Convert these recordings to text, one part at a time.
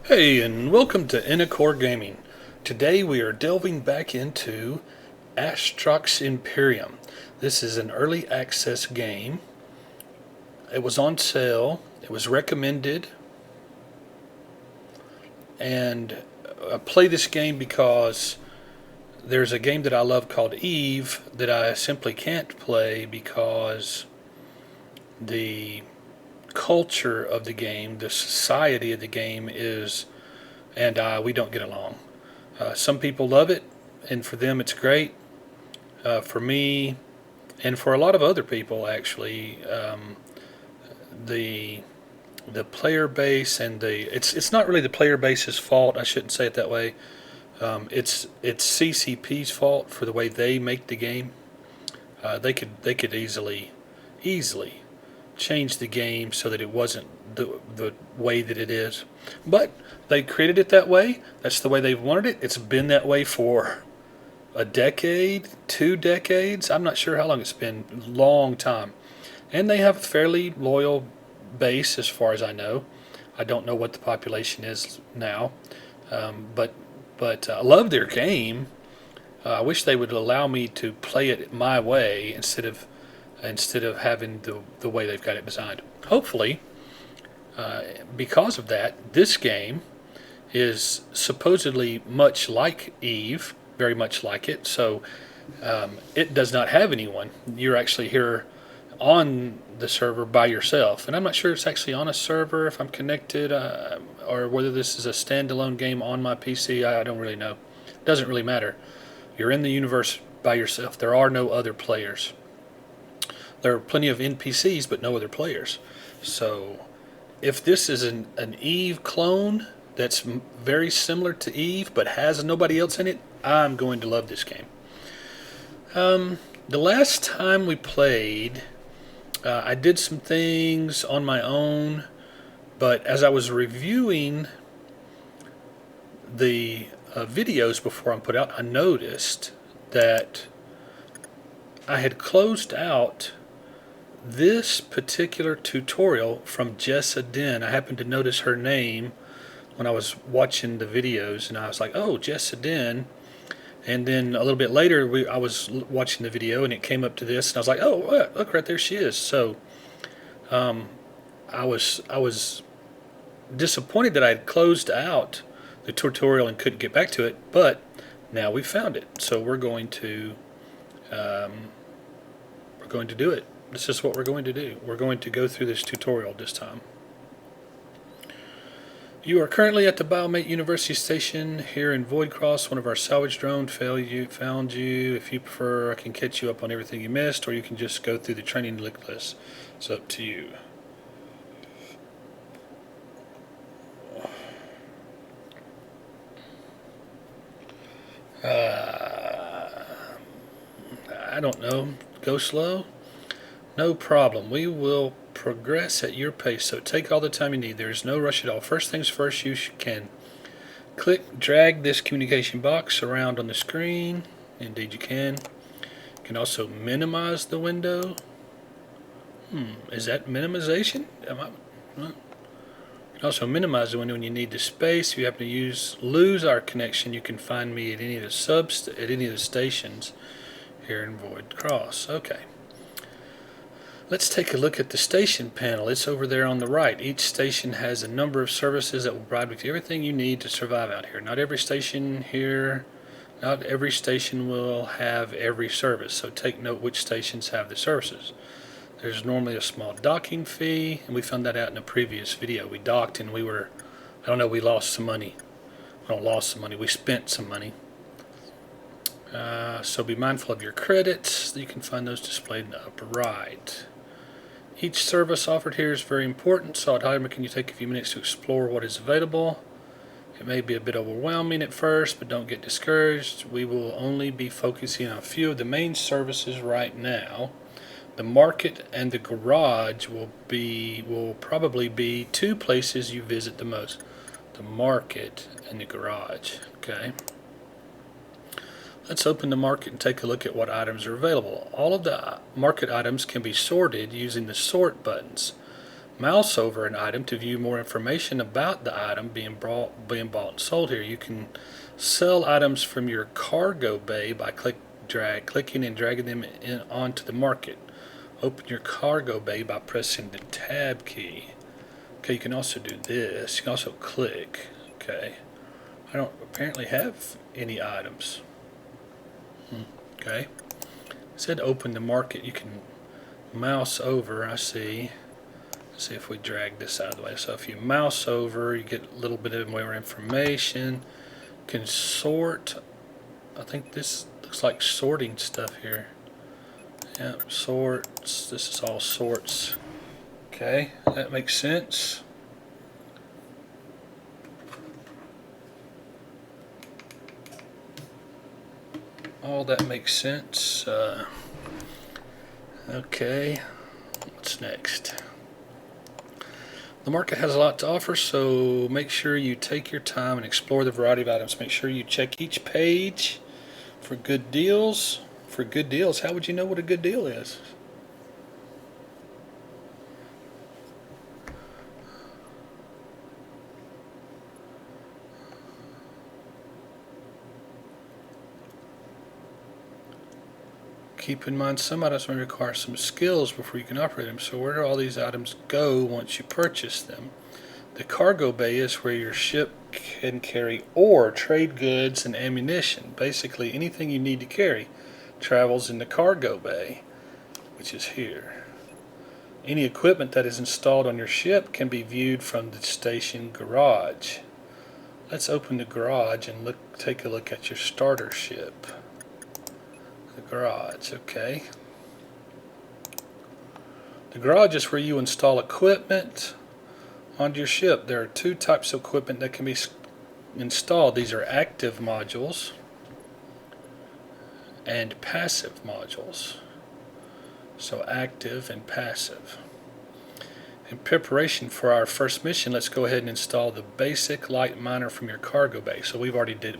Hey, and welcome to Inacore Gaming. Today we are delving back into Astrox Imperium. This is an early access game. It was on sale, it was recommended, and I play this game because there's a game that I love called Eve that I simply can't play because the culture of the game, the society of the game and we don't get along. Some people love it, and for them it's great. For me, and for a lot of other people, actually, the the player base and it's not really the player base's fault. I shouldn't say it that way. It's CCP's fault for the way they make the game. They could easily change the game so that it wasn't the way that it is. But they created it that way. That's the way they've wanted it. It's been that way for a decade, 2 decades. I'm not sure how long it's been. Long time. And they have a fairly loyal base as far as I know. I don't know what the population is now, but I love their game. I wish they would allow me to play it my way instead of having the way they've got it designed. Hopefully, because of that, this game is supposedly much like Eve, very much like it. So it does not have anyone. You're actually here on the server by yourself, and I'm not sure it's actually on a server if I'm connected, or whether this is a standalone game on my PC. I don't really know. It doesn't really matter. You're in the universe by yourself. There are no other players. There are plenty of NPCs, but no other players. So if this is an Eve clone that's very similar to Eve but has nobody else in it, I'm going to love this game. The last time we played, I did some things on my own, but as I was reviewing the videos before I'm put out, I noticed that I had closed out this particular tutorial from Jessa Den. I happened to notice her name when I was watching the videos, and I was like, oh, Jessa Den. And then a little bit later, I was watching the video, and it came up to this, and I was like, oh, look, right there she is. So I was disappointed that I had closed out the tutorial and couldn't get back to it, but now we found it. So we're going to do it. This is what we're going to do. We're going to go through this tutorial this time. You are currently at the Biomate University Station here in Voidcross. One of our salvage drones found you. If you prefer, I can catch you up on everything you missed, or you can just go through the training list. It's up to you. I don't know. Go slow? No problem. We will progress at your pace, so take all the time you need. There is no rush at all. First things first, you can drag this communication box around on the screen. Indeed you can. You can also minimize the window. Is that minimization? You can also minimize the window when you need the space. If you happen to lose our connection, you can find me at any of the stations here in Void Cross. Okay. Let's take a look at the station panel. It's over there on the right. Each station has a number of services that will provide with you everything you need to survive out here. Not every station will have every service, so take note which stations have the services. There's normally a small docking fee, and we found that out in a previous video. We docked and we lost some money. We spent some money. So be mindful of your credits. You can find those displayed in the upper right. Each service offered here is very important, so I'd highly recommend you take a few minutes to explore what is available. It may be a bit overwhelming at first, but don't get discouraged. We will only be focusing on a few of the main services right now. The market and the garage will probably be two places you visit the most. The market and the garage. Okay. Let's open the market and take a look at what items are available. All of the market items can be sorted using the sort buttons. Mouse over an item to view more information about the item being bought and sold here. You can sell items from your cargo bay by clicking and dragging them onto the market. Open your cargo bay by pressing the tab key. Okay, you can also do this. You can also click. Okay, I don't apparently have any items. Okay, it said open the market. You can mouse over. I see. Let's see if we drag this out of the way. So if you mouse over, you get a little bit of more information. You can sort. I think this looks like sorting stuff here. Yep, sorts. This is all sorts. Okay, that makes sense. All that makes sense. Okay, what's next? The market has a lot to offer, so make sure you take your time and explore the variety of items. Make sure you check each page for good deals. For good deals, how would you know what a good deal is? Keep in mind some items may require some skills before you can operate them. So where do all these items go once you purchase them? The cargo bay is where your ship can carry ore, trade goods, and ammunition. Basically anything you need to carry travels in the cargo bay, which is here. Any equipment that is installed on your ship can be viewed from the station garage. Let's open the garage and take a look at your starter ship. The garage, okay. The garage is where you install equipment onto your ship. There are two types of equipment that can be installed. These are active modules and passive modules. So active and passive. In preparation for our first mission, let's go ahead and install the basic light miner from your cargo bay. So we already did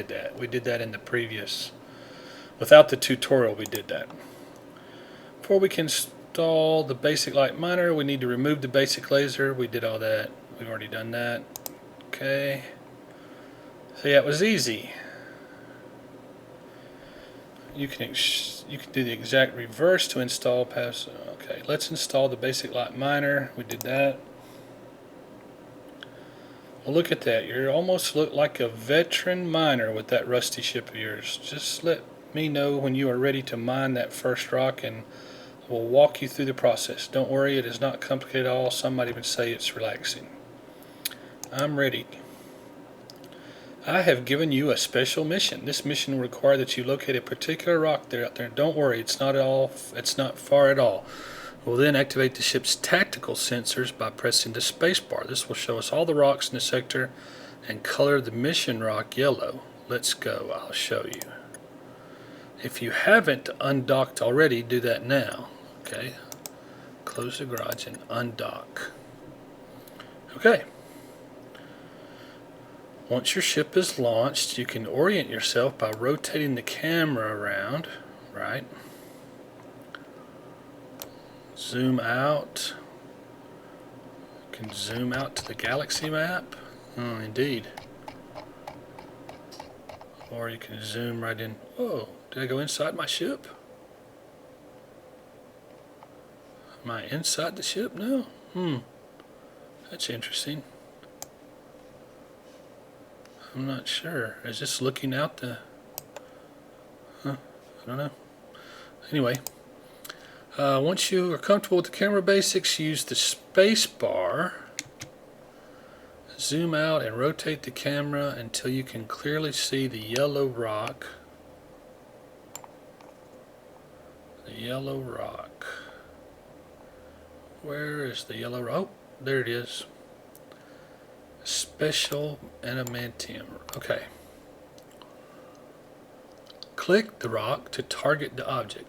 that. We did that in the previous. Without the tutorial, we did that. Before we can install the basic light miner, we need to remove the basic laser. We did all that. We've already done that. Okay. So yeah, it was easy. You can do the exact reverse to install passive. Okay, let's install the basic light miner. We did that. Well, look at that. You almost look like a veteran miner with that rusty ship of yours. Just let me know when you are ready to mine that first rock, and we'll walk you through the process. Don't worry, it is not complicated at all. Some might even say it's relaxing. I'm ready. I have given you a special mission. This mission will require that you locate a particular rock there out there. Don't worry, it's not far at all. We'll then activate the ship's tactical sensors by pressing the space bar. This will show us all the rocks in the sector and color the mission rock yellow. Let's go. I'll show you. If you haven't undocked already, do that now. Okay. Close the garage and undock. Okay. Once your ship is launched, you can orient yourself by rotating the camera around, right? Zoom out. You can zoom out to the galaxy map. Oh, indeed. Or you can zoom right in. Whoa, did I go inside my ship? Am I inside the ship now? That's interesting. I'm not sure. Is this looking out the... I don't know. Anyway, once you are comfortable with the camera basics, use the space bar. Zoom out and rotate the camera until you can clearly see the yellow rock. The yellow rock. Where is the yellow rock? Oh, there it is. Special adamantium. Okay. Click the rock to target the object.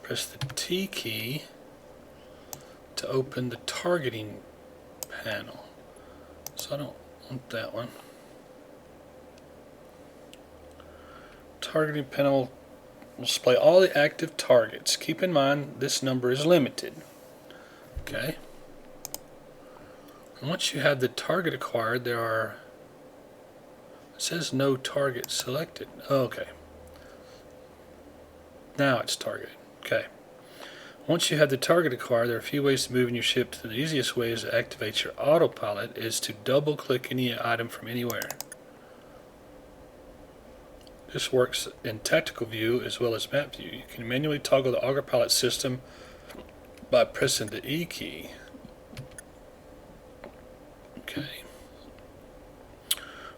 Press the T key to open the targeting panel. So I don't want that one. targeting panel will display all the active targets. Keep in mind this number is limited. Okay. And once you have the target acquired, it says no target selected. Okay. Now it's targeted. Okay. Once you have the target acquired, there are a few ways to move in your ship. The easiest way is to activate your autopilot is to double click any item from anywhere. This works in tactical view as well as map view. You can manually toggle the autopilot system by pressing the E key. Okay.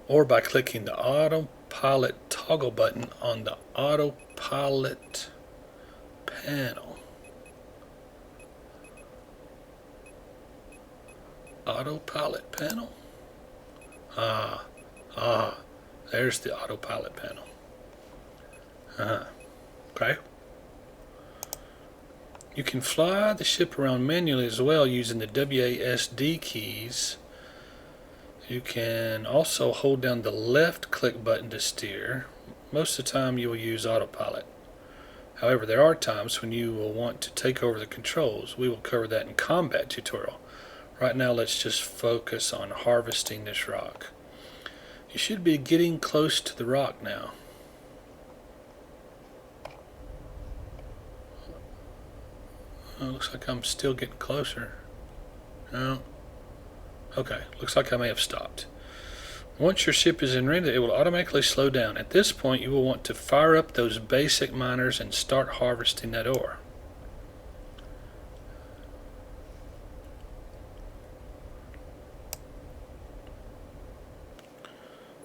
Or by clicking the autopilot toggle button on the autopilot panel. Autopilot panel? There's the autopilot panel. Okay. You can fly the ship around manually as well using the WASD keys. You can also hold down the left click button to steer. Most of the time you will use autopilot. However, there are times when you will want to take over the controls. We will cover that in combat tutorial. Right now let's just focus on harvesting this rock. You should be getting close to the rock now. Oh, looks like I'm still getting closer. No. Okay, looks like I may have stopped. Once your ship is in render, it will automatically slow down. At this point, you will want to fire up those basic miners and start harvesting that ore.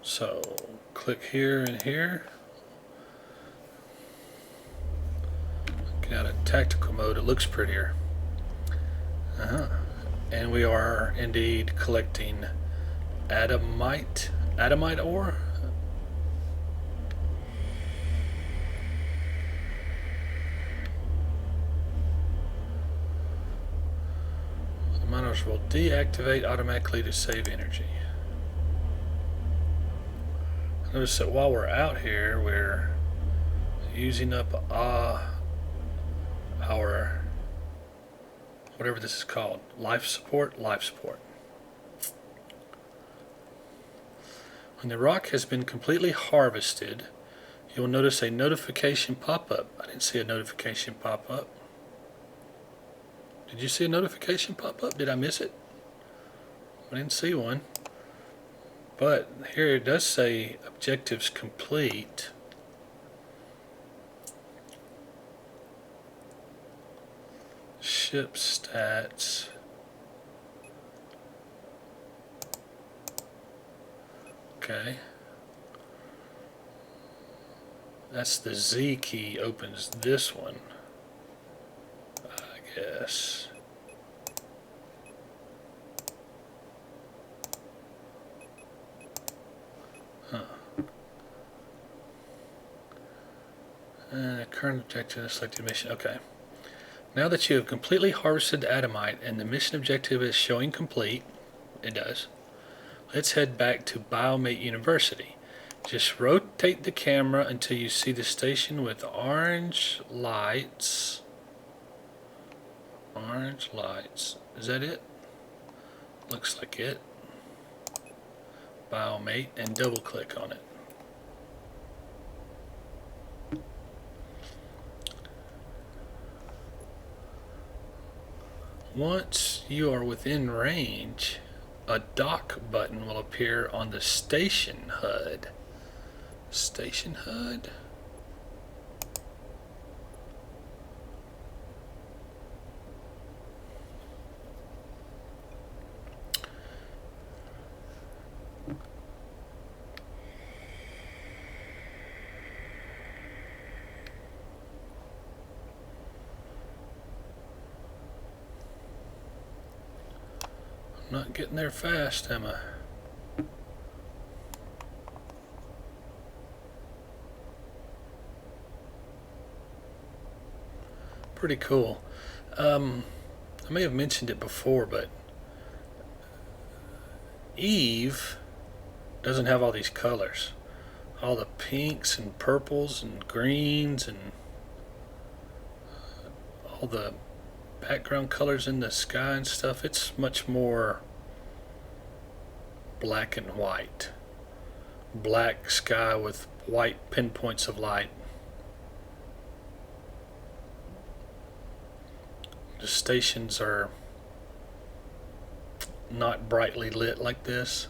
So, click here and here. Get out of tactical mode, it looks prettier. And we are indeed collecting adamite ore. The miners will deactivate automatically to save energy. Notice that while we're out here, we're using up our whatever this is called, life support. When the rock has been completely harvested, you will notice a notification pop up. I didn't see a notification pop up. Did you see a notification pop up? Did I miss it? I didn't see one. But here it does say objectives complete. Ship stats. Okay. That's the Z key opens this one, I guess. Current objective is selected mission. Okay. Now that you have completely harvested the adamite and the mission objective is showing complete, it does, let's head back to Biomate University. Just rotate the camera until you see the station with orange lights. Orange lights. Is that it? Looks like it. Biomate, and double click on it. Once you are within range, a dock button will appear on the station HUD. Station HUD? Not getting there fast, am I? Pretty cool. I may have mentioned it before, but Eve doesn't have all these colors. all the pinks and purples and greens and all the background colors in the sky and stuff. It's much more black and white. Black sky with white pinpoints of light. The stations are not brightly lit like this.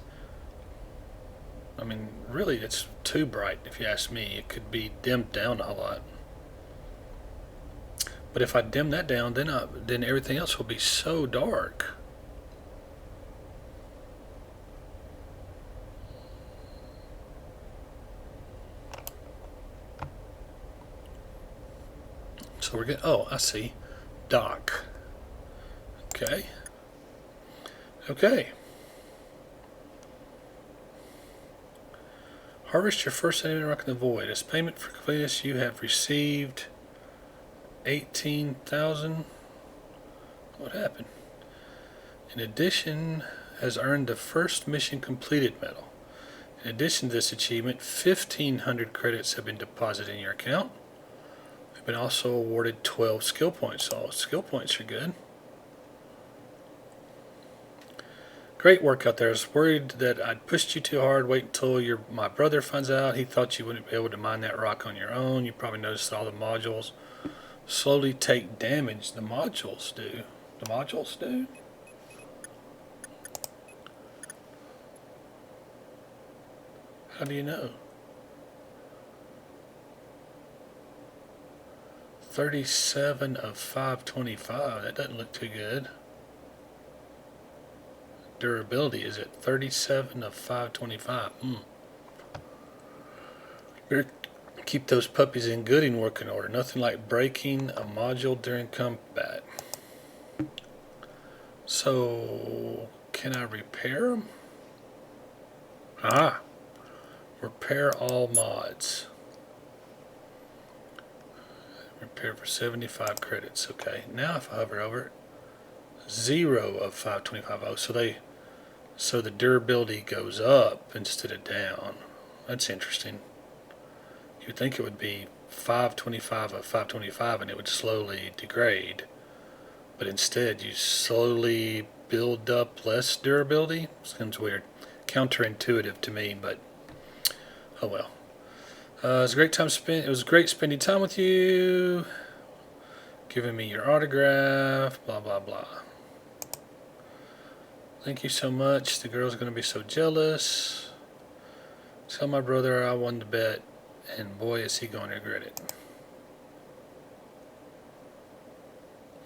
I mean, really, it's too bright if you ask me. It could be dimmed down a whole lot. But if I dim that down, then everything else will be so dark. So we're getting, oh, I see, dock. Okay. Okay. Harvest your first enemy rock in the void. As payment for completeness, you have received 18,000. What happened? In addition, has earned the first mission completed medal. In addition to this achievement, 1,500 credits have been deposited in your account. You've been also awarded 12 skill points. So skill points are good. Great work out there. I was worried that I'd pushed you too hard. Wait until my brother finds out. He thought you wouldn't be able to mine that rock on your own. You probably noticed all the modules slowly take damage. The modules do. The modules do? How do you know? 37 of 525. That doesn't look too good. Durability is at 37 of 525. Better keep those puppies in good and working order. Nothing like breaking a module during combat. So, can I repair them? Ah, repair all mods. Repair for 75 credits. Okay, now if I hover over it, 0 of 525. Oh, so the durability goes up instead of down. That's interesting. You'd think it would be 525 of 525 and it would slowly degrade. But instead, you slowly build up less durability. Sounds weird. Counterintuitive to me, but oh well. It was a great time spent. It was great spending time with you. Giving me your autograph. Blah blah blah. Thank you so much. The girl's gonna be so jealous. Tell my brother I won the bet, and boy is he going to regret it.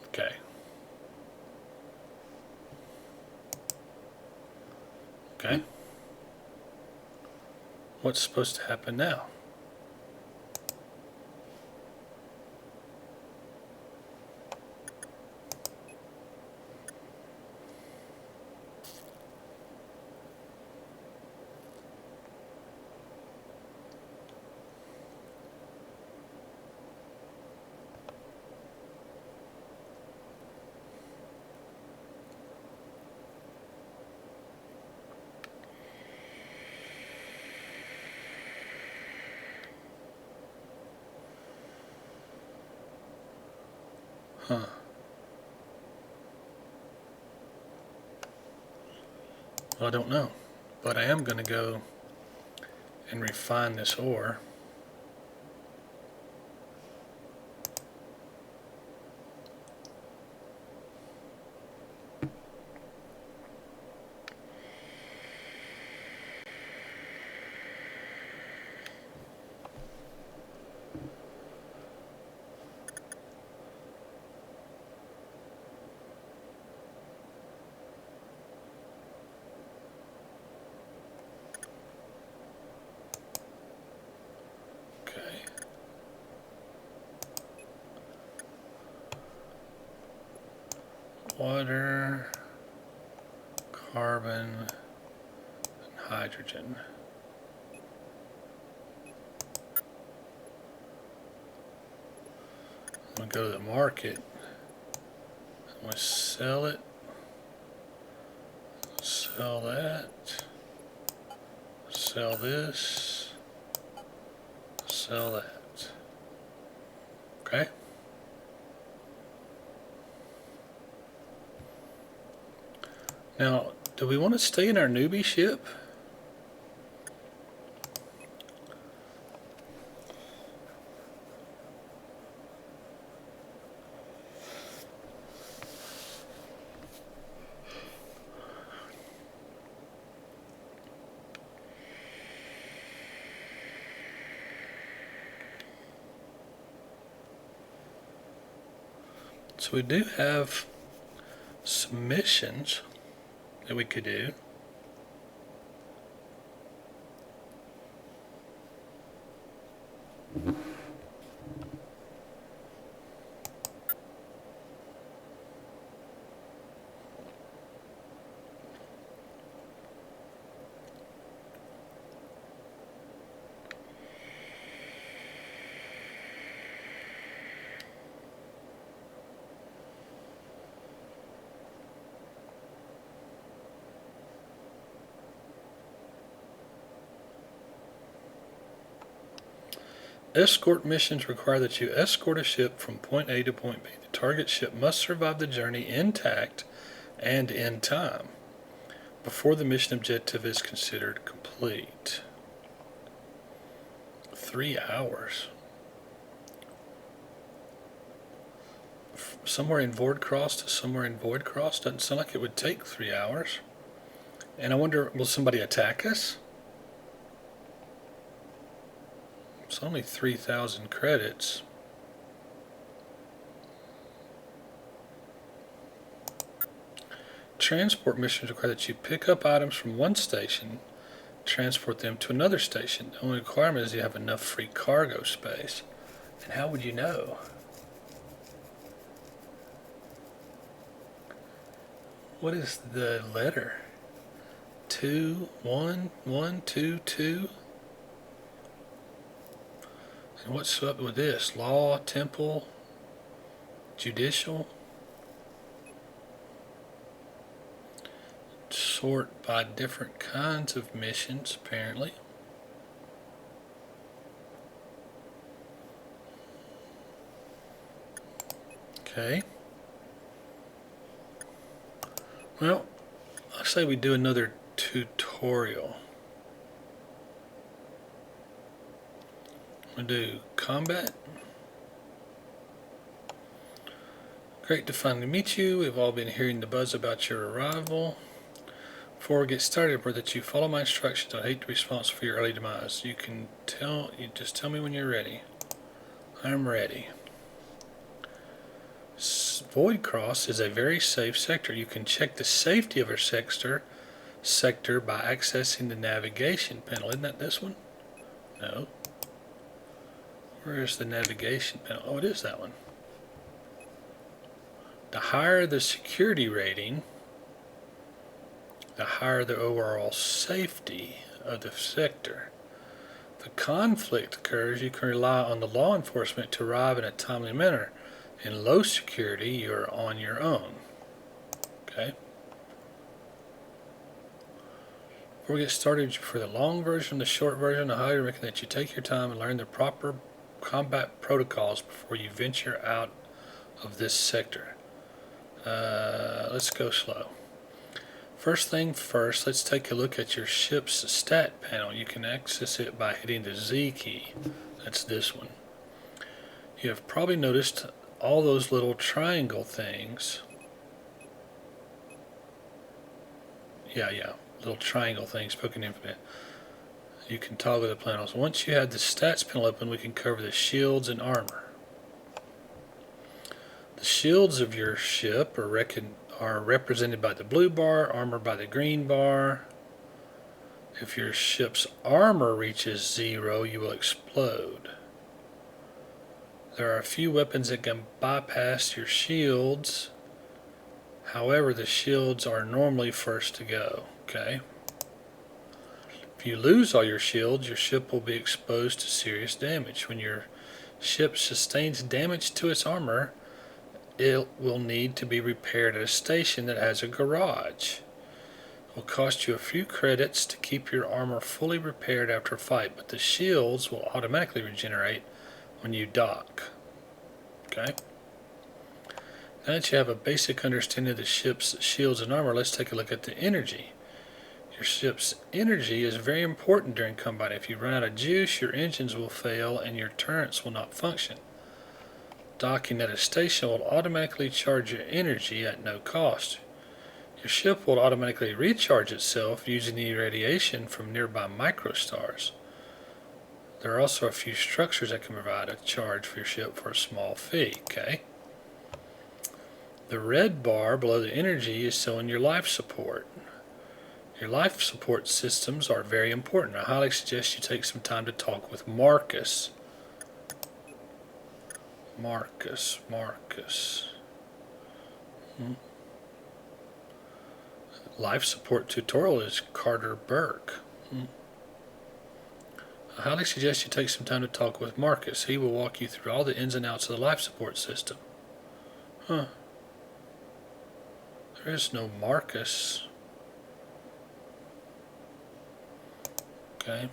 Okay. Okay. What's supposed to happen now? Huh. Well, I don't know. But I am going to go and refine this ore. Water, carbon, and hydrogen. I'm going to go to the market. I'm going to sell it. Sell that. Sell this. sell that. Okay. Now, do we want to stay in our newbie ship? So we do have some missions that we could do. Escort missions require that you escort a ship from point A to point B. The target ship must survive the journey intact and in time before the mission objective is considered complete. 3 hours. Somewhere in Voidcross to somewhere in Voidcross doesn't sound like it would take 3 hours. And I wonder, will somebody attack us? It's only 3,000 credits. Transport missions require that you pick up items from one station, transport them to another station. The only requirement is you have enough free cargo space. And how would you know? What is the letter? 2, 1, 1, 2, 2. And what's up with this? Law, temple, judicial. Sort by different kinds of missions, apparently. Okay. Well, I say we do another tutorial. We'll do combat. Great to finally meet you. We've all been hearing the buzz about your arrival. Before we get started, pray that you follow my instructions. I hate to be responsible for your early demise. You just tell me when you're ready. I'm ready. Voidcross is a very safe sector. You can check the safety of a sector by accessing the navigation panel. Isn't that this one? No. Where is the navigation panel? Oh, it is that one. The higher the security rating, the higher the overall safety of the sector. If a conflict occurs, you can rely on the law enforcement to arrive in a timely manner. In low security, you're on your own. Okay. Before we get started, for the long version, the short version, I highly recommend that you take your time and learn the proper combat protocols before you venture out of this sector. Let's go slow. First thing first, let's take a look at your ship's stat panel. You can access it by hitting the Z key. That's this one. You have probably noticed all those little triangle things. Yeah. Little triangle things, spoken infinite. You can toggle the panels. Once you have the stats panel open, we can cover the shields and armor. The shields of your ship are represented by the blue bar, armor by the green bar. If your ship's armor reaches 0, you will explode. There are a few weapons that can bypass your shields. However, the shields are normally first to go. Okay. If you lose all your shields, your ship will be exposed to serious damage. When your ship sustains damage to its armor, it will need to be repaired at a station that has a garage. will cost you a few credits to keep your armor fully repaired after a fight, but the shields will automatically regenerate when you dock. Okay. Now that you have a basic understanding of the ship's shields and armor, let's take a look at the energy. Your ship's energy is very important during combat. If you run out of juice, your engines will fail and your turrets will not function. Docking at a station will automatically charge your energy at no cost. Your ship will automatically recharge itself using the radiation from nearby microstars. There are also a few structures that can provide a charge for your ship for a small fee. Okay. The red bar below the energy is showing your life support. Your life support systems are very important. I highly suggest you take some time to talk with Marcus. Life support tutorial is Carter Burke. I highly suggest you take some time to talk with Marcus. He will walk you through all the ins and outs of the life support system. Huh. There is no Marcus. Okay.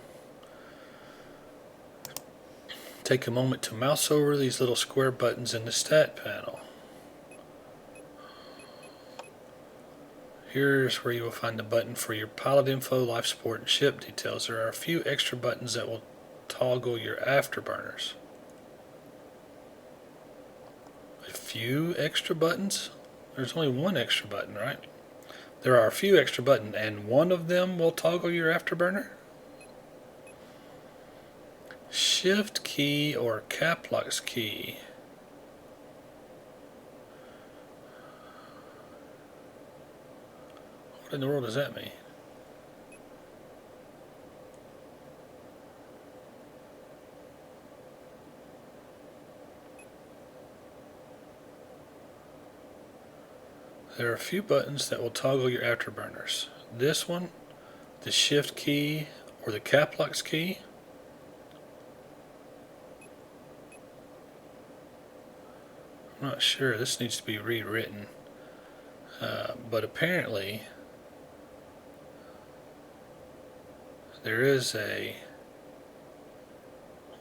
Take a moment to mouse over these little square buttons in the stat panel. Here's where you will find the button for your pilot info, life support, and ship details. There are a few extra buttons that will toggle your afterburners. A few extra buttons? There's only one extra button, right? There are a few extra buttons, and one of them will toggle your afterburner? Shift key or caps key. What in the world does that mean? There are a few buttons that will toggle your afterburners. This one, the shift key or the caps key. I'm not sure. This needs to be rewritten. But apparently there is a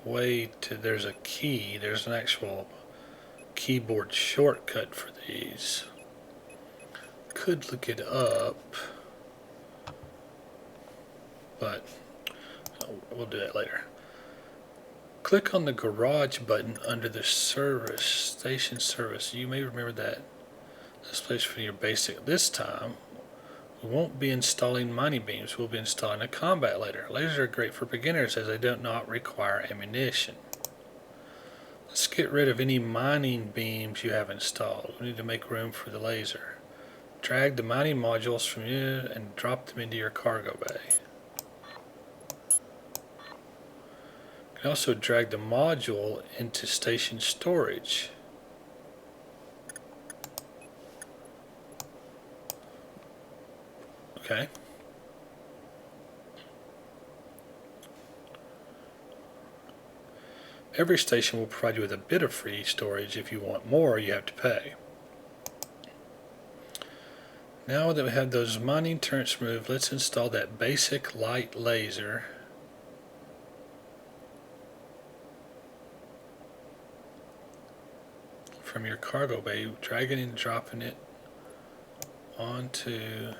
way to, there's a key, there's an actual keyboard shortcut for these. Could look it up, but we'll do that later. Click on the garage button under the service station service. You may remember that. This place for your basic. This time we won't be installing mining beams. We'll be installing a combat laser. Lasers are great for beginners as they do not require ammunition. Let's get rid of any mining beams you have installed. We need to make room for the laser. Drag the mining modules from you and drop them into your cargo bay. You can also drag the module into station storage. Okay. Every station will provide you with a bit of free storage. If you want more, you have to pay. Now that we have those mining turrets removed, let's install that basic light laser. From your cargo bay, dragging and dropping it onto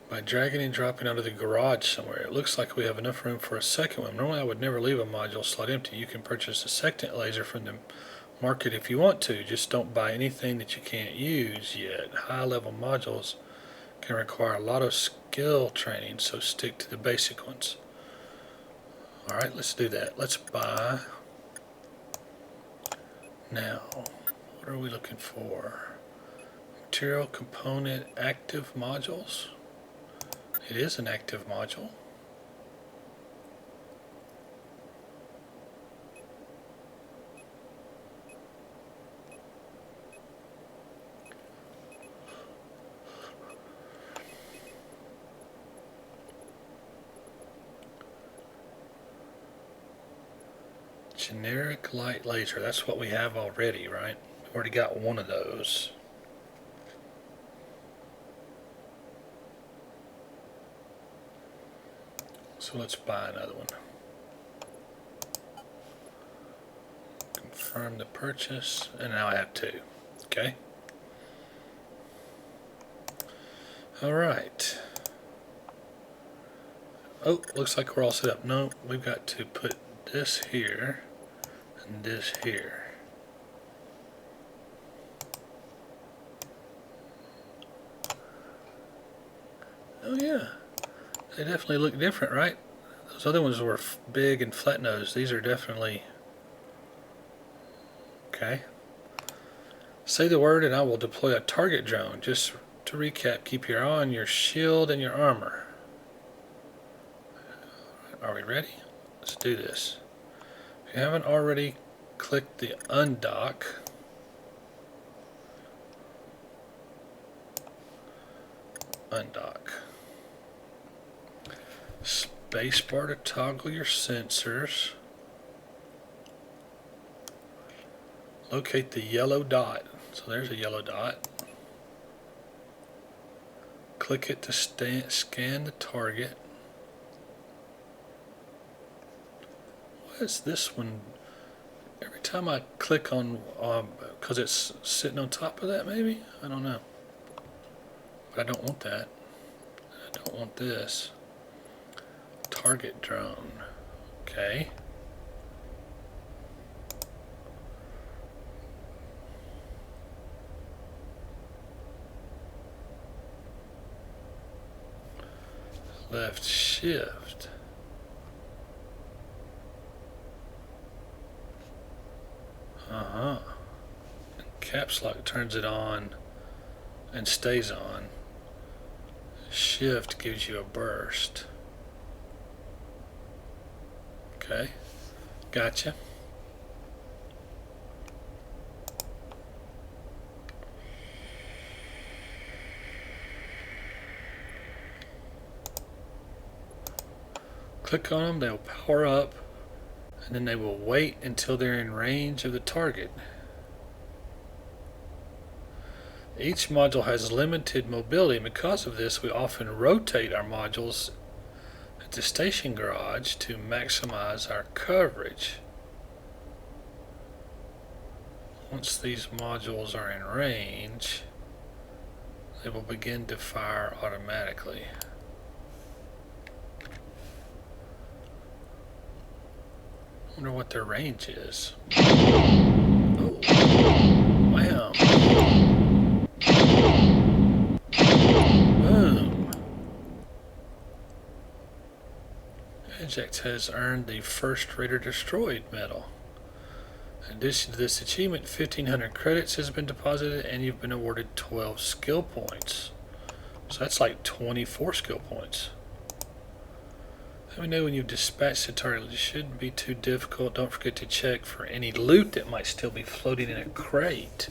by dragging and dropping onto the garage somewhere. It looks like we have enough room for a second one. Normally I would never leave a module slot empty. You can purchase a second laser from the market if you want to. Just don't buy anything that you can't use yet. High level modules can require a lot of skill training, so stick to the basic ones. Alright, let's do that. Let's buy. Now, what are we looking for? Material component active modules. It is an active module. Generic light laser. That's what we have already, right? We already got one of those. So let's buy another one. Confirm the purchase, and now I have two. Okay. All right. Oh, looks like we're all set up. No, we've got to put this here and this here. Oh yeah, they definitely look different, right? Those other ones were big and flat nosed. These are definitely okay. Say the word and I will deploy a target drone. Just to recap, keep your eye on your shield and your armor. Are we ready? Let's do this. If you haven't already, click the undock. Undock. Spacebar to toggle your sensors. Locate the yellow dot. So there's a yellow dot. Click it to scan the target. What is this one? Every time I click on, because it's sitting on top of that maybe? I don't know. But I don't want that. I don't want this. Target drone. Okay. Left shift. Caps lock turns it on and stays on. Shift gives you a burst. Okay, gotcha. Click on them, they'll power up, and then they will wait until they're in range of the target. Each module has limited mobility, and because of this, we often rotate our modules at the station garage to maximize our coverage. Once these modules are in range, they will begin to fire automatically. I wonder what their range is. Oh, wow. Boom. Ajax has earned the first Raider Destroyed medal. In addition to this achievement, 1,500 credits has been deposited and you've been awarded 12 skill points. So that's like 24 skill points. Let me know when you've dispatched the target. It shouldn't be too difficult. Don't forget to check for any loot that might still be floating in a crate.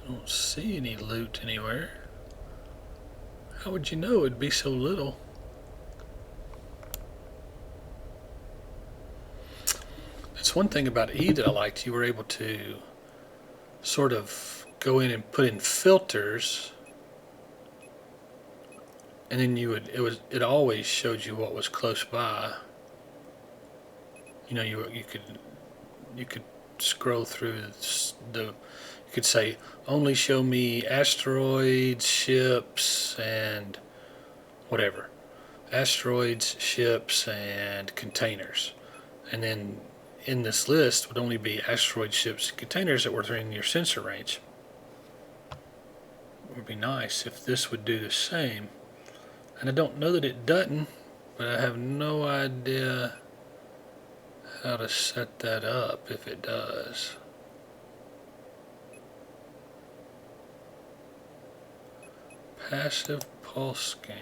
I don't see any loot anywhere. How would you know it'd be so little? That's one thing about E that I liked. You were able to sort of go in and put in filters, and then it always showed you what was close by. You know, you could scroll through you could say only show me asteroids, ships, and whatever. Asteroids, ships, and containers. And then in this list would only be asteroid, ships, and containers that were within your sensor range. It would be nice if this would do the same. And I don't know that it doesn't, but I have no idea how to set that up if it does. Passive pulse scan.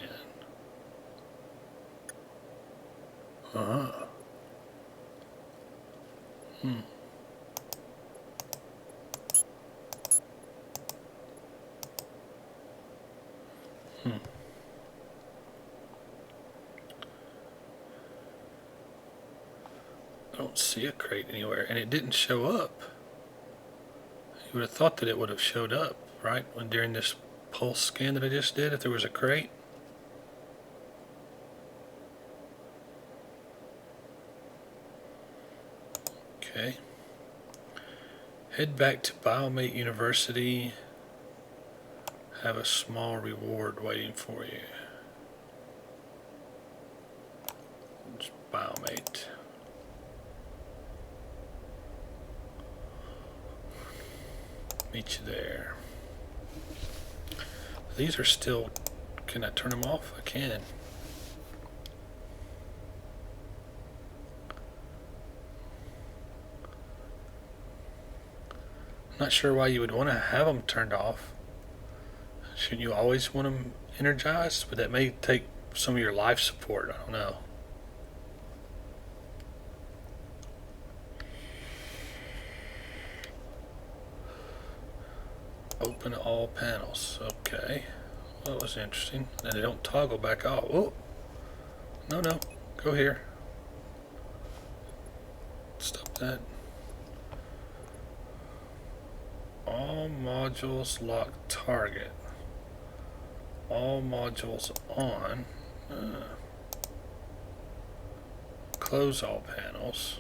Uh-huh. don't see a crate anywhere, and it didn't show up. You would have thought that it would have showed up, right, when during this pulse scan that I just did, if there was a crate. Okay. Head back to Biomate University. Have a small reward waiting for you. Just Biomate. Meet you there. These are still, can I turn them off? I can. I'm not sure why you would want to have them turned off. Shouldn't you always want them energized? But that may take some of your life support. I don't know. Open all panels. Okay. Well, that was interesting. And they don't toggle back off. Oh. No, no. Go here. Stop that. All modules lock target. All modules on. Close all panels.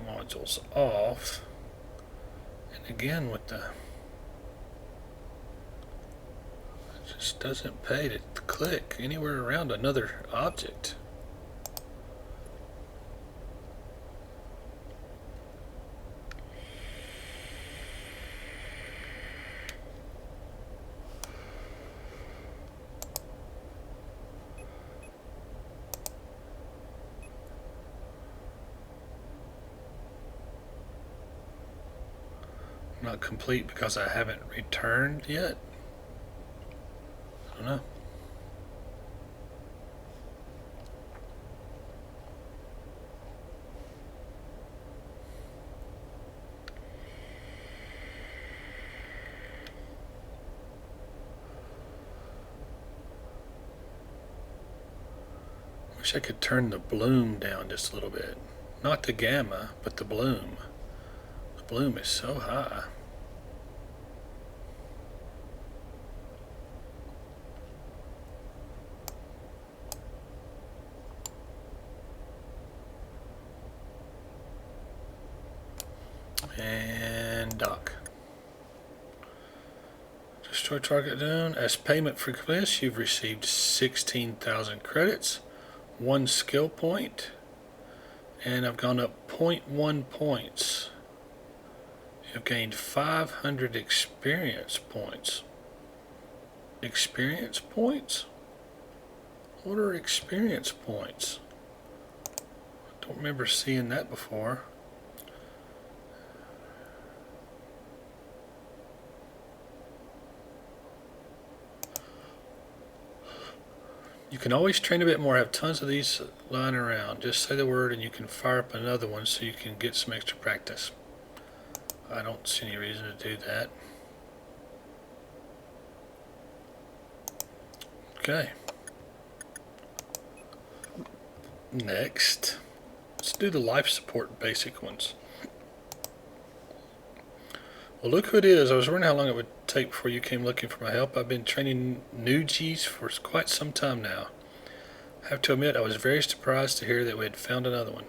Modules off. And again with the, it just doesn't pay to click anywhere around another object. Not complete because I haven't returned yet. I don't know. Wish I could turn the bloom down just a little bit. Not the gamma, but the bloom. The bloom is so high. And dock. Destroy target zone. As payment for this, you've received 16,000 credits, 1 skill point, and I've gone up 0.1 points. You've gained 500 experience points. Experience points? What are experience points? I don't remember seeing that before. You can always train a bit more. I have tons of these lying around. Just say the word and you can fire up another one so you can get some extra practice. I don't see any reason to do that. Okay. Next, let's do the life support basic ones. Well, look who it is. I was wondering how long it would take before you came looking for my help. I've been training new Gs for quite some time now. I have to admit, I was very surprised to hear that we had found another one.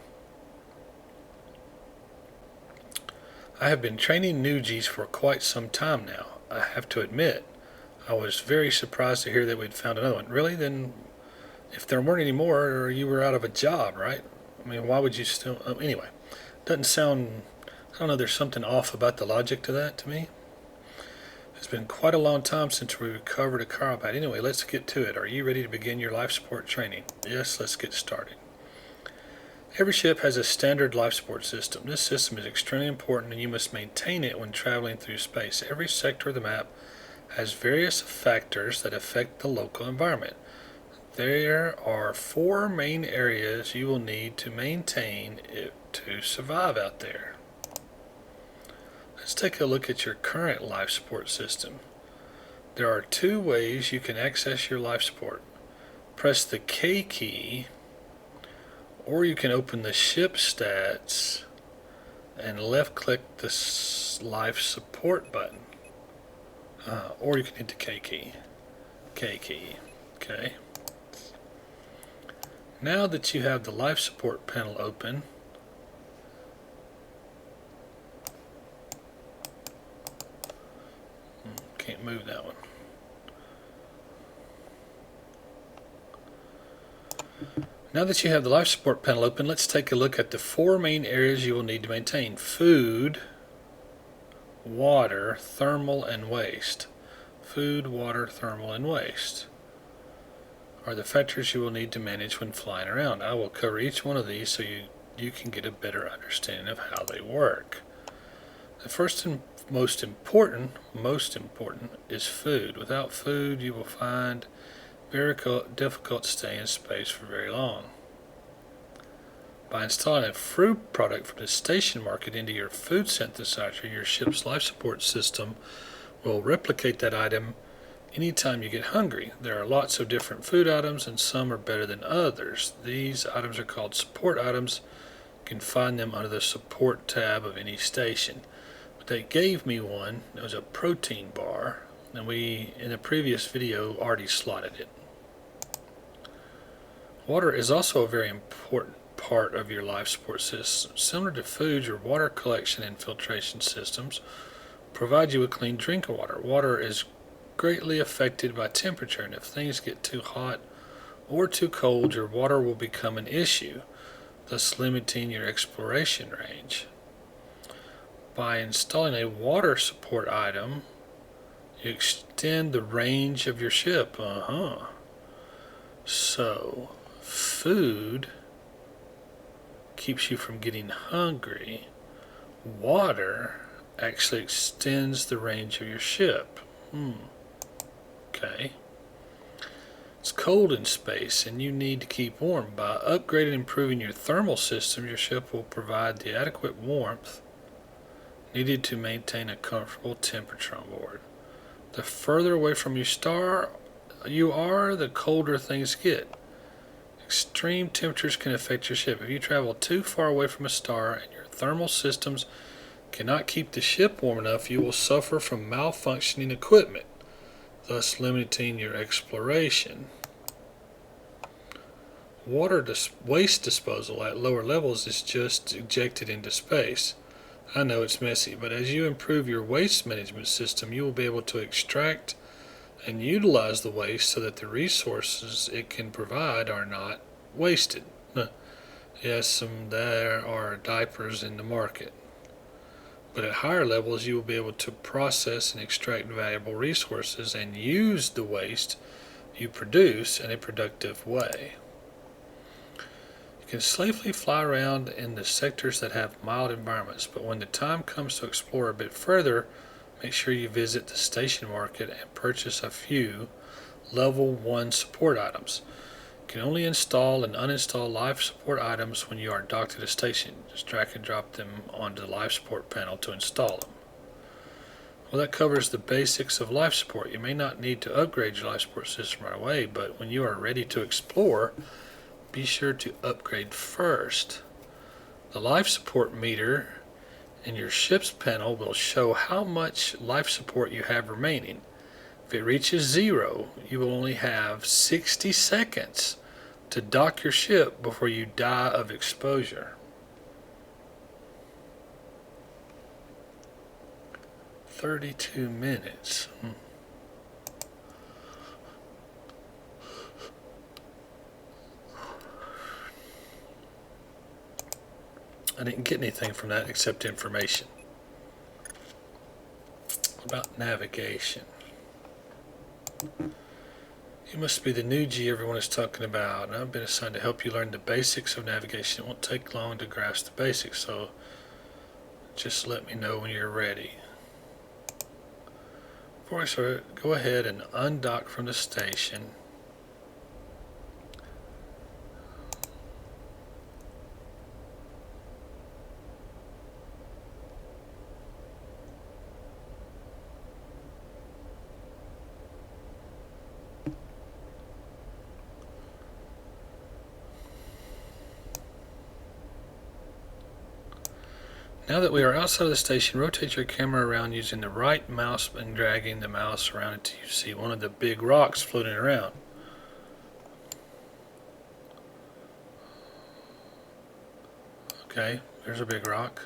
I have been training new Gs for quite some time now. I have to admit, I was very surprised to hear that we'd found another one. Really? Then, if there weren't any more, or you were out of a job, right? I mean, why would you still... anyway, doesn't sound... I don't know, there's something off about the logic to that to me. It's been quite a long time since we recovered a carbide. Anyway, let's get to it. Are you ready to begin your life support training? Yes, let's get started. Every ship has a standard life support system. This system is extremely important and you must maintain it when traveling through space. Every sector of the map has various factors that affect the local environment. There are 4 main areas you will need to maintain it to survive out there. Let's take a look at your current life support system. There are 2 ways you can access your life support. Press the K key Or you can open the ship stats and left click the life support button. Or you can hit the K key. K key. Okay. Now that you have the life support panel open, can't move that one. Now that you have the life support panel open, let's take a look at the 4 main areas you will need to maintain: food, water, thermal, and waste. Food, water, thermal, and waste are the factors you will need to manage when flying around. I will cover each one of these so you can get a better understanding of how they work. The first and most important is food. Without food, you will find very difficult to stay in space for very long. By installing a fruit product from the station market into your food synthesizer, your ship's life support system will replicate that item anytime you get hungry. There are lots of different food items, and some are better than others. These items are called support items. You can find them under the support tab of any station. But they gave me one. It was a protein bar, and we, in the previous video, already slotted it. Water is also a very important part of your life support system. Similar to food, your water collection and filtration systems provide you with clean drinking water. Water is greatly affected by temperature, and if things get too hot or too cold, your water will become an issue, thus limiting your exploration range. By installing a water support item, you extend the range of your ship. So, food keeps you from getting hungry. Water actually extends the range of your ship. Okay. It's cold in space and you need to keep warm. By upgrading and improving your thermal system, your ship will provide the adequate warmth needed to maintain a comfortable temperature on board. The further away from your star you are, the colder things get. Extreme temperatures can affect your ship. If you travel too far away from a star and your thermal systems cannot keep the ship warm enough, you will suffer from malfunctioning equipment, thus limiting your exploration. Water waste disposal at lower levels is just ejected into space. I know it's messy, but as you improve your waste management system, you will be able to extract and utilize the waste so that the resources it can provide are not wasted. Yes, there are diapers in the market. But at higher levels, you will be able to process and extract valuable resources and use the waste you produce in a productive way. You can safely fly around in the sectors that have mild environments, but when the time comes to explore a bit further, make sure you visit the station market and purchase a few level 1 support items. You can only install and uninstall life support items when you are docked at a station. Just drag and drop them onto the life support panel to install them. Well, that covers the basics of life support. You may not need to upgrade your life support system right away, but when you are ready to explore, be sure to upgrade first. The life support meter in your ship's panel will show how much life support you have remaining. If it reaches 0, you will only have 60 seconds to dock your ship before you die of exposure. 32 minutes. I didn't get anything from that except information about navigation. You must be the new G everyone is talking about, and I've been assigned to help you learn the basics of navigation. It won't take long to grasp the basics, so just let me know when you're ready. Before I start, go ahead and undock from the station. Now that we are outside of the station, rotate your camera around using the right mouse and dragging the mouse around until you see one of the big rocks floating around. Okay, there's a big rock.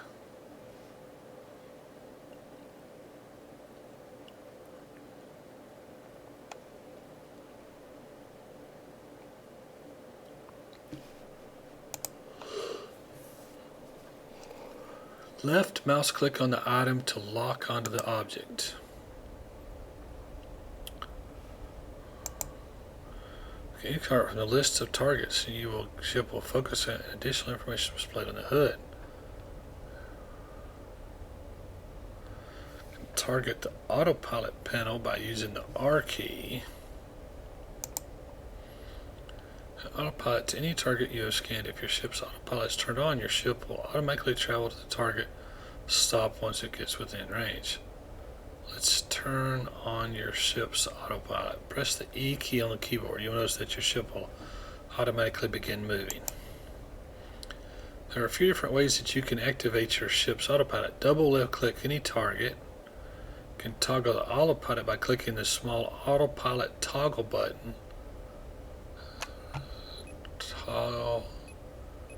Left mouse click on the item to lock onto the object. Okay, you start from the list of targets. Ship will focus on additional information displayed on the hood. Target the autopilot panel by using the R key. Autopilot to any target you have scanned. If your ship's autopilot is turned on, your ship will automatically travel to the target, stop once it gets within range. Let's turn on your ship's autopilot. Press the E key on the keyboard. You'll notice that your ship will automatically begin moving. There are a few different ways that you can activate your ship's autopilot. Double left click any target. You can toggle the autopilot by clicking the small autopilot toggle button.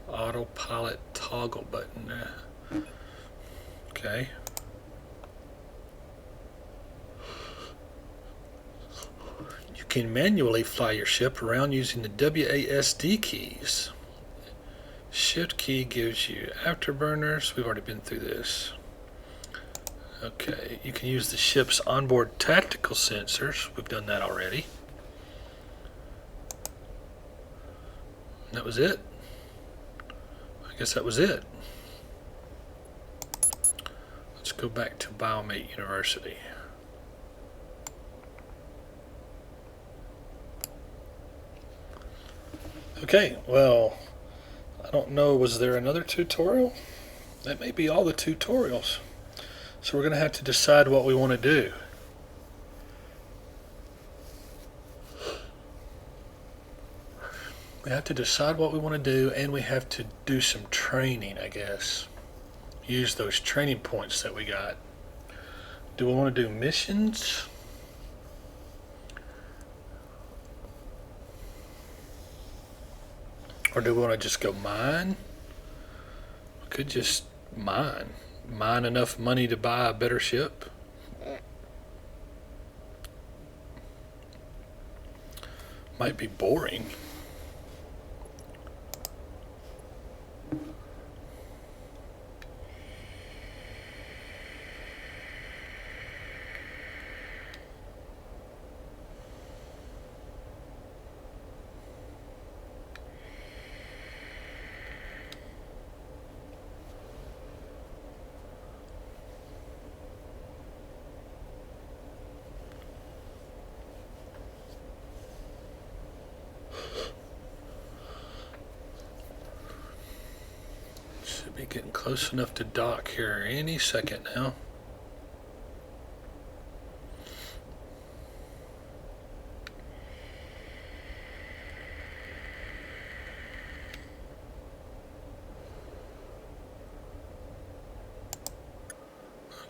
Autopilot toggle button. Okay. You can manually fly your ship around using the WASD keys. Shift key gives you afterburners. We've already been through this. Okay, you can use the ship's onboard tactical sensors. We've done that already. That was it. I guess that was it. Let's go back to Biomate University. Okay, well, I don't know, was there another tutorial? That may be all the tutorials. So we're going to have to decide what we want to do. We have to decide what we want to do, and we have to do some training, I guess. Use those training points that we got. Do we want to do missions? Or do we want to just go mine? We could just mine. Mine enough money to buy a better ship. Might be boring. Should be getting close enough to dock here any second now.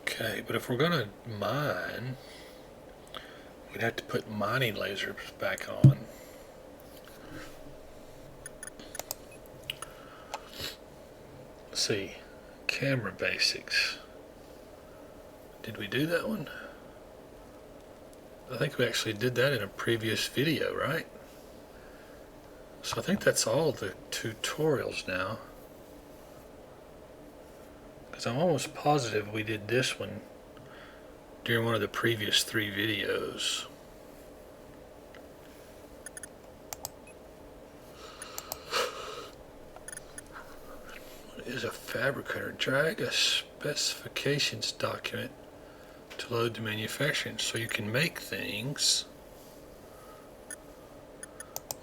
Okay, but if we're gonna mine, we'd have to put mining lasers back on. Let's see, camera basics. Did we do that one? I think we actually did that in a previous video, right? So I think that's all the tutorials now. Because I'm almost positive we did this one during one of the previous 3 videos. What is a fabricator? Drag a specifications document to load the manufacturing so you can make things.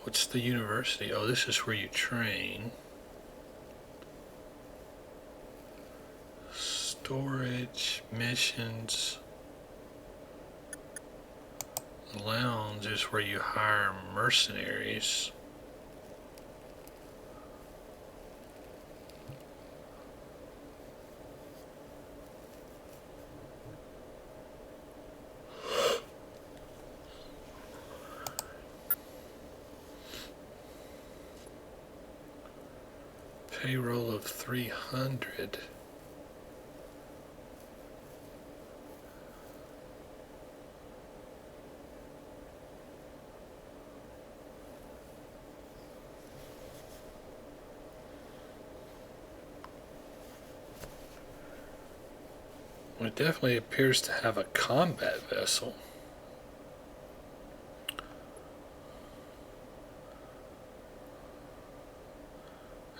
What's the university? Oh, this is where you train. Storage, missions. Lounge is where you hire mercenaries. Payroll of 300. It definitely appears to have a combat vessel.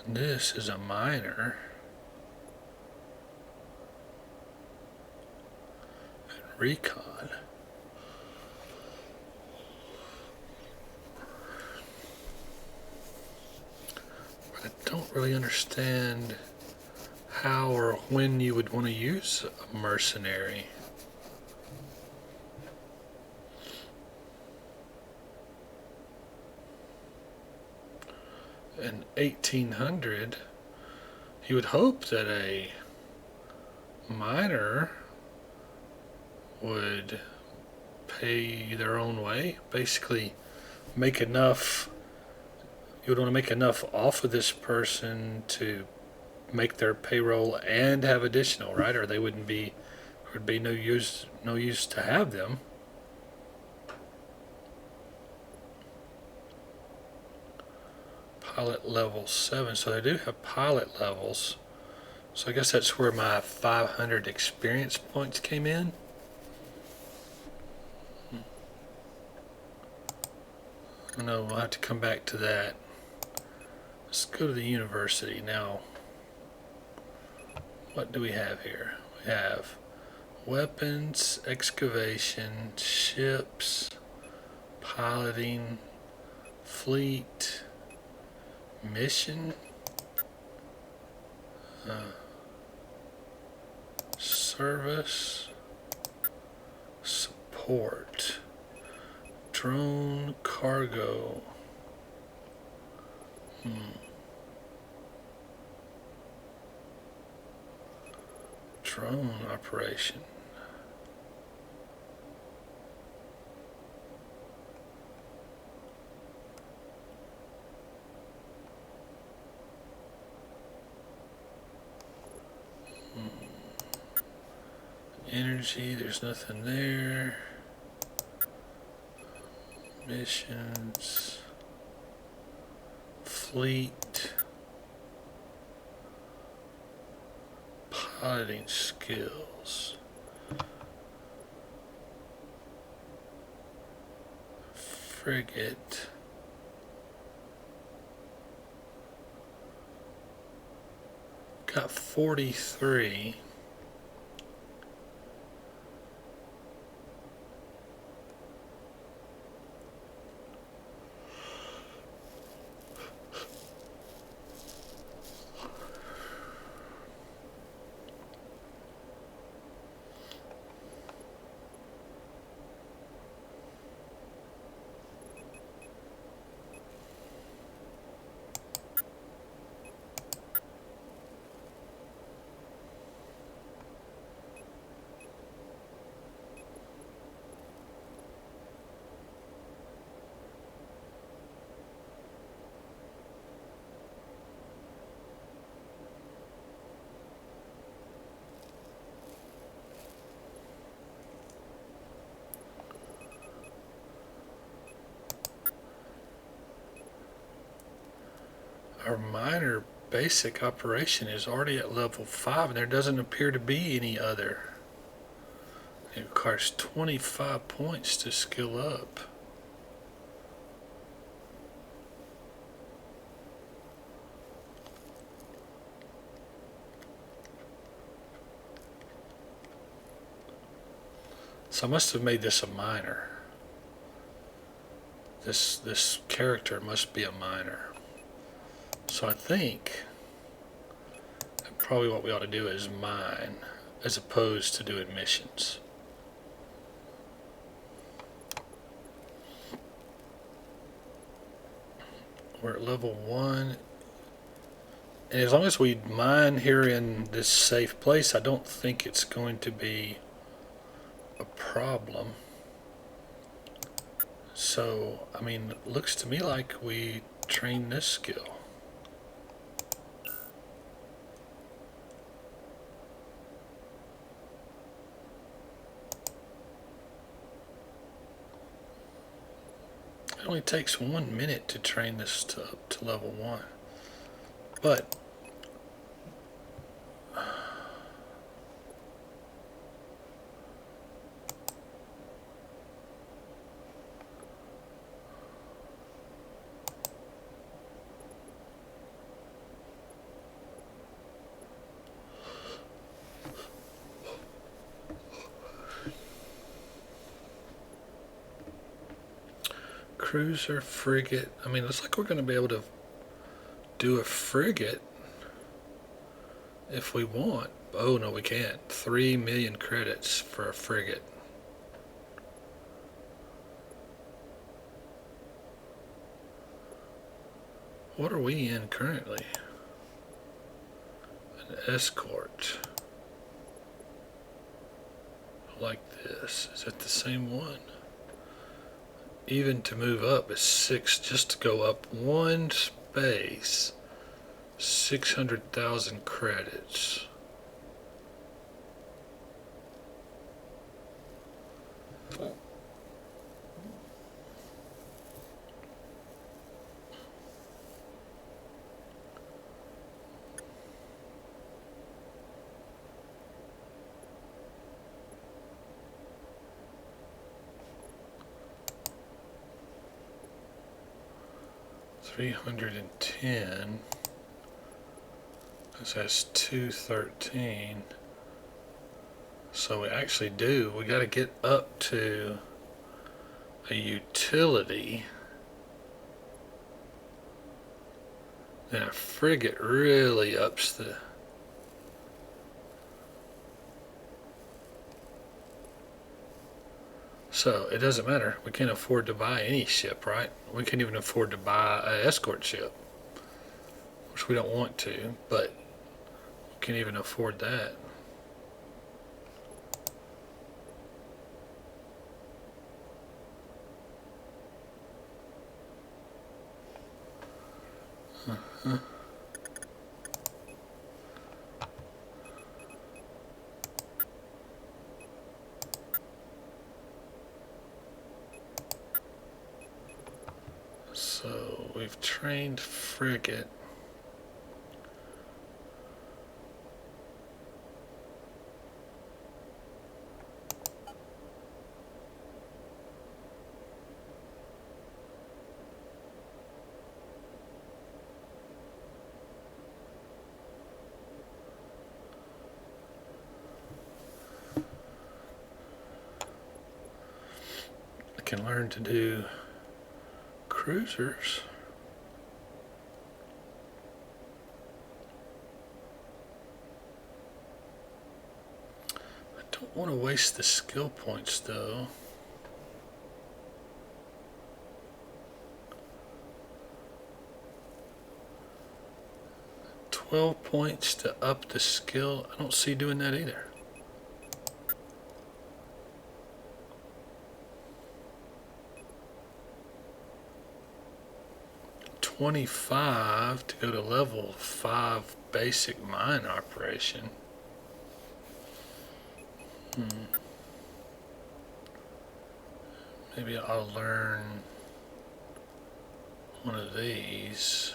And this is a miner. And recon. But I don't really understand how or when you would want to use a mercenary. In 1800, you would hope that a miner would pay their own way, basically make enough. You would want to make enough off of this person to make their payroll and have additional, right? Or they wouldn't be, there would be no use to have them. Pilot level 7, so they do have pilot levels. So I guess that's where my 500 experience points came in. I know we'll have to come back to that. Let's go to the university now. What do we have here? We have weapons, excavation, ships, piloting, fleet, mission, service, support, drone, cargo. Drone operation. Energy, there's nothing there. Missions. Fleet. Piloting skills. Frigate. Got 43. Our minor basic operation is already at level 5 and there doesn't appear to be any other. It requires 25 points to skill up. So I must have made this a minor. This character must be a minor. So I think probably what we ought to do is mine as opposed to doing missions. We're at level 1. And as long as we mine here in this safe place, I don't think it's going to be a problem. So, I mean, it looks to me like we train this skill. only takes 1 minute to train this up to level 1. But cruiser, frigate. I mean, looks like we're going to be able to do a frigate if we want. Oh, no, we can't. 3 million credits for a frigate. What are we in currently? An escort. Like this. Is it the same one? Even to move up is 6, just to go up one space. 600,000 credits. $310. This has 213. So we actually do. We got to get up to a utility. Then a frigate really ups the. So it doesn't matter. We can't afford to buy any ship, right? We can't even afford to buy an escort ship, which we don't want to, but we can't even afford that. So we've trained frigate. I can learn to do cruisers. I don't want to waste the skill points though. $12 points to up the skill. I don't see doing that either. $25 to go to level 5 basic mine operation. Maybe I'll learn one of these.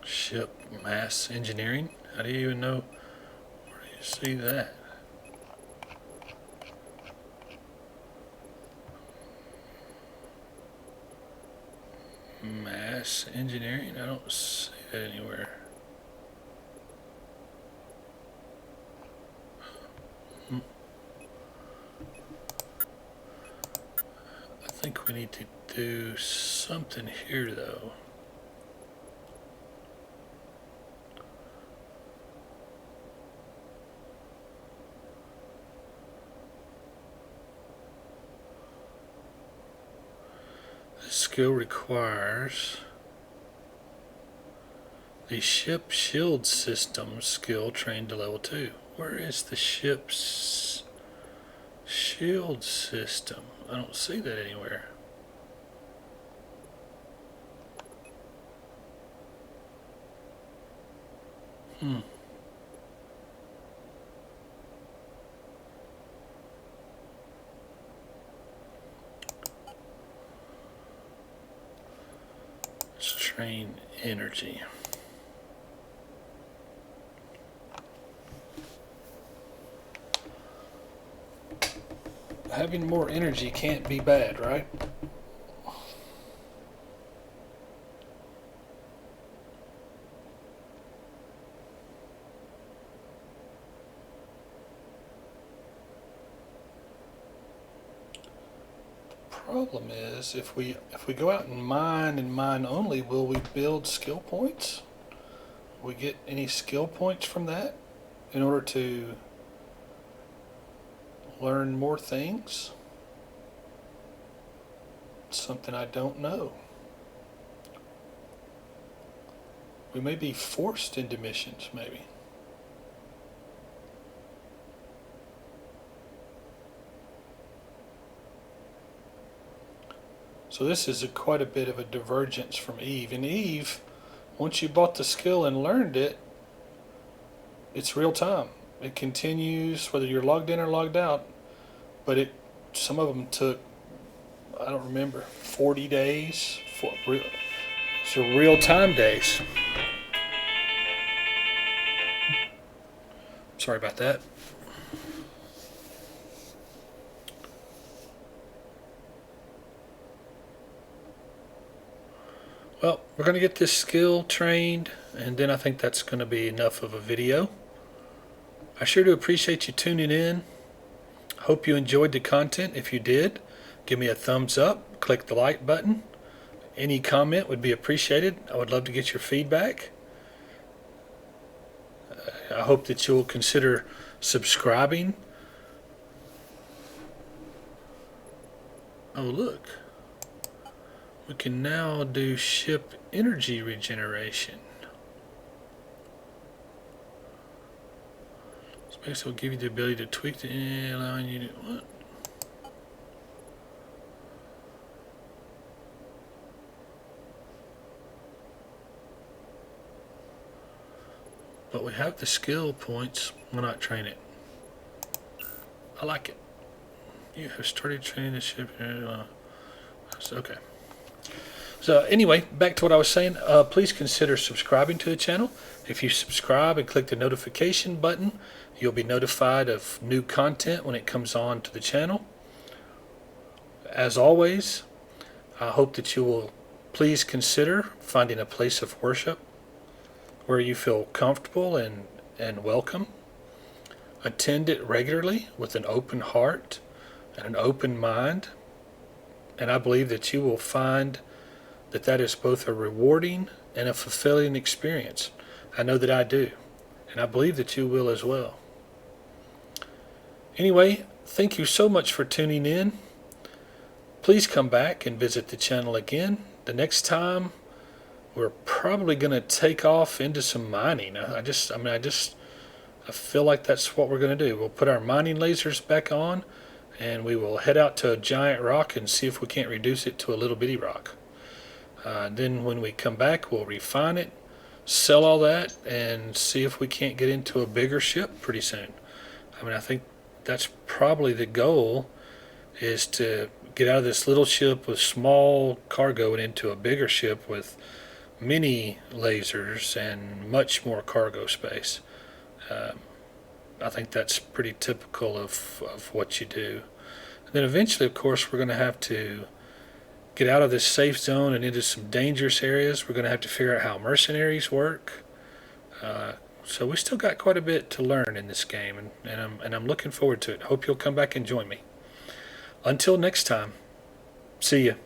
Ship mass engineering? How do you even know? Where do you see that? Mass engineering? I don't see that anywhere. I think we need to do something here though. This skill requires the ship shield system skill trained to level 2. Where is the ship's shield system? I don't see that anywhere. Let's train energy. Having more energy can't be bad, right? Problem is, if we go out and mine only, will we build skill points? Will we get any skill points from that in order to learn more things? Something I don't know. We may be forced into missions, maybe. So this is quite a bit of a divergence from Eve. In Eve, once you bought the skill and learned it, it's real time. It continues whether you're logged in or logged out, but some of them took, I don't remember, 40 days. So real time days. Sorry about that. Well, we're going to get this skill trained, and then I think that's going to be enough of a video. I sure do appreciate you tuning in. Hope you enjoyed the content. If you did, give me a thumbs up, click the like button. Any comment would be appreciated. I would love to get your feedback. I hope that you'll consider subscribing. Oh, look. We can now do ship energy regeneration. Space will give you the ability to tweak the allowing you to what? But we have the skill points. Why not train it? I like it. You have started training the ship. Okay. So anyway, back to what I was saying. Please consider subscribing to the channel. If you subscribe and click the notification button, you'll be notified of new content when it comes on to the channel. As always, I hope that you will please consider finding a place of worship where you feel comfortable and welcome. Attend it regularly with an open heart and an open mind. And I believe that you will find that is both a rewarding and a fulfilling experience. I know that I do, and I believe that you will as well. Anyway, thank you so much for tuning in. Please come back and visit the channel again. The next time, we're probably going to take off into some mining. I feel like that's what we're going to do. We'll put our mining lasers back on, and we will head out to a giant rock and see if we can't reduce it to a little bitty rock. Then when we come back, we'll refine it, sell all that, and see if we can't get into a bigger ship pretty soon. I think that's probably the goal, is to get out of this little ship with small cargo and into a bigger ship with many lasers and much more cargo space. I think that's pretty typical of what you do. And then eventually, of course, we're going to have to get out of this safe zone and into some dangerous areas. We're going to have to figure out how mercenaries work. So we still got quite a bit to learn in this game, and I'm looking forward to it. Hope you'll come back and join me. Until next time, See ya.